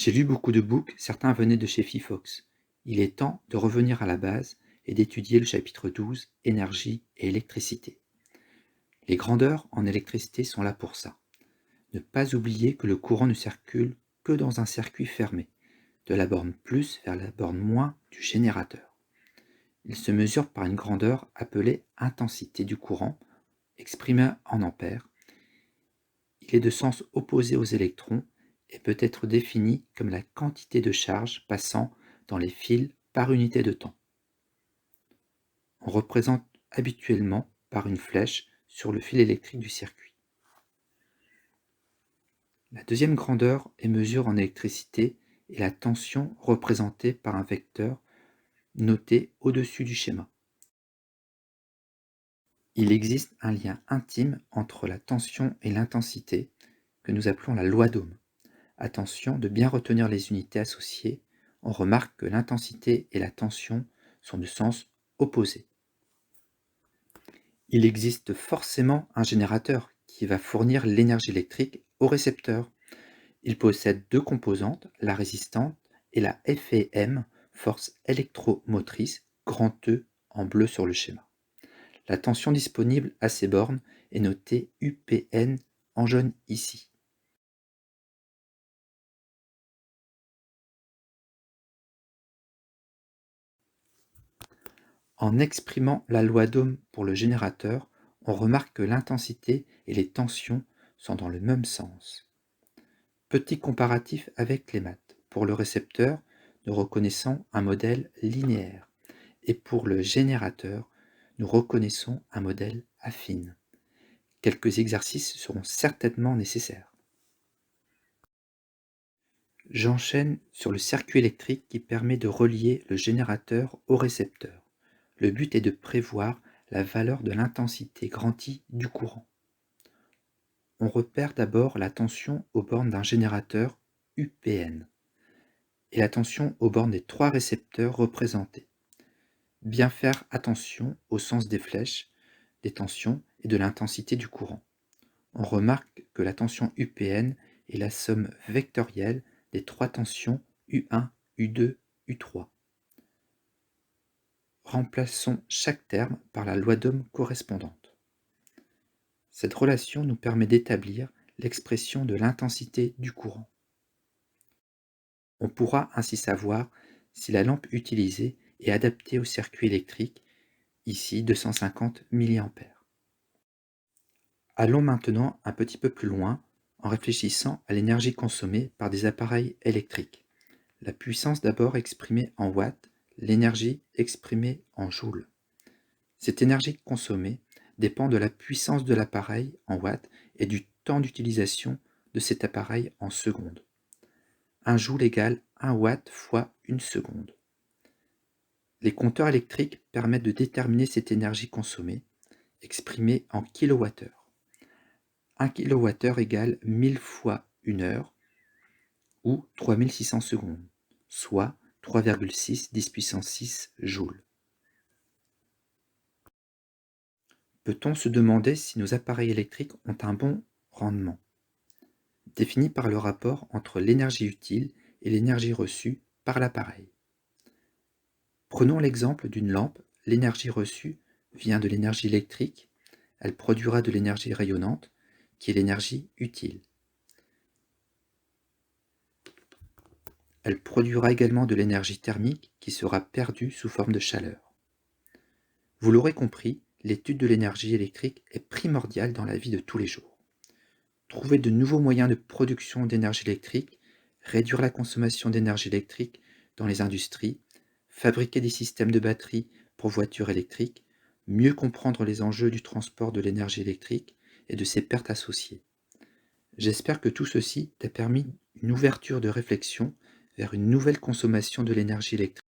J'ai lu beaucoup de books, certains venaient de chez Fifox. Il est temps de revenir à la base et d'étudier le chapitre 12, énergie et électricité. Les grandeurs en électricité sont là pour ça. Ne pas oublier que le courant ne circule que dans un circuit fermé, de la borne plus vers la borne moins du générateur. Il se mesure par une grandeur appelée intensité du courant, exprimée en ampères. Il est de sens opposé aux électrons et peut être défini comme la quantité de charge passant dans les fils par unité de temps. On représente habituellement par une flèche sur le fil électrique du circuit. La deuxième grandeur et mesure en électricité est la tension représentée par un vecteur noté au-dessus du schéma. Il existe un lien intime entre la tension et l'intensité que nous appelons la loi d'Ohm. Attention de bien retenir les unités associées. On remarque que l'intensité et la tension sont de sens opposés. Il existe forcément un générateur qui va fournir l'énergie électrique au récepteur. Il possède deux composantes, la résistante et la FEM, force électromotrice, grand E en bleu sur le schéma. La tension disponible à ces bornes est notée UPN en jaune ici. En exprimant la loi d'Ohm pour le générateur, on remarque que l'intensité et les tensions sont dans le même sens. Petit comparatif avec les maths. Pour le récepteur, nous reconnaissons un modèle linéaire et pour le générateur, nous reconnaissons un modèle affine. Quelques exercices seront certainement nécessaires. J'enchaîne sur le circuit électrique qui permet de relier le générateur au récepteur. Le but est de prévoir la valeur de l'intensité I du courant. On repère d'abord la tension aux bornes d'un générateur UPN et la tension aux bornes des trois récepteurs représentés. Bien faire attention au sens des flèches, des tensions et de l'intensité du courant. On remarque que la tension UPN est la somme vectorielle des trois tensions U1, U2, U3. Remplaçons chaque terme par la loi d'Ohm correspondante. Cette relation nous permet d'établir l'expression de l'intensité du courant. On pourra ainsi savoir si la lampe utilisée est adaptée au circuit électrique, ici 250 mA. Allons maintenant un petit peu plus loin en réfléchissant à l'énergie consommée par des appareils électriques. La puissance d'abord exprimée en watts, l'énergie exprimée en joules. Cette énergie consommée dépend de la puissance de l'appareil en watts et du temps d'utilisation de cet appareil en secondes. 1 joule égale 1 watt fois 1 seconde. Les compteurs électriques permettent de déterminer cette énergie consommée, exprimée en kilowattheure. 1 kWh égale 1000 fois 1 heure, ou 3600 secondes, soit 3,6 10 puissance 6 joules. Peut-on se demander si nos appareils électriques ont un bon rendement? Défini par le rapport entre l'énergie utile et l'énergie reçue par l'appareil. Prenons l'exemple d'une lampe. L'énergie reçue vient de l'énergie électrique. Elle produira de l'énergie rayonnante, qui est l'énergie utile. Elle produira également de l'énergie thermique qui sera perdue sous forme de chaleur. Vous l'aurez compris, l'étude de l'énergie électrique est primordiale dans la vie de tous les jours. Trouver de nouveaux moyens de production d'énergie électrique, réduire la consommation d'énergie électrique dans les industries, fabriquer des systèmes de batteries pour voitures électriques, mieux comprendre les enjeux du transport de l'énergie électrique et de ses pertes associées. J'espère que tout ceci t'a permis une ouverture de réflexion vers une nouvelle consommation de l'énergie électrique.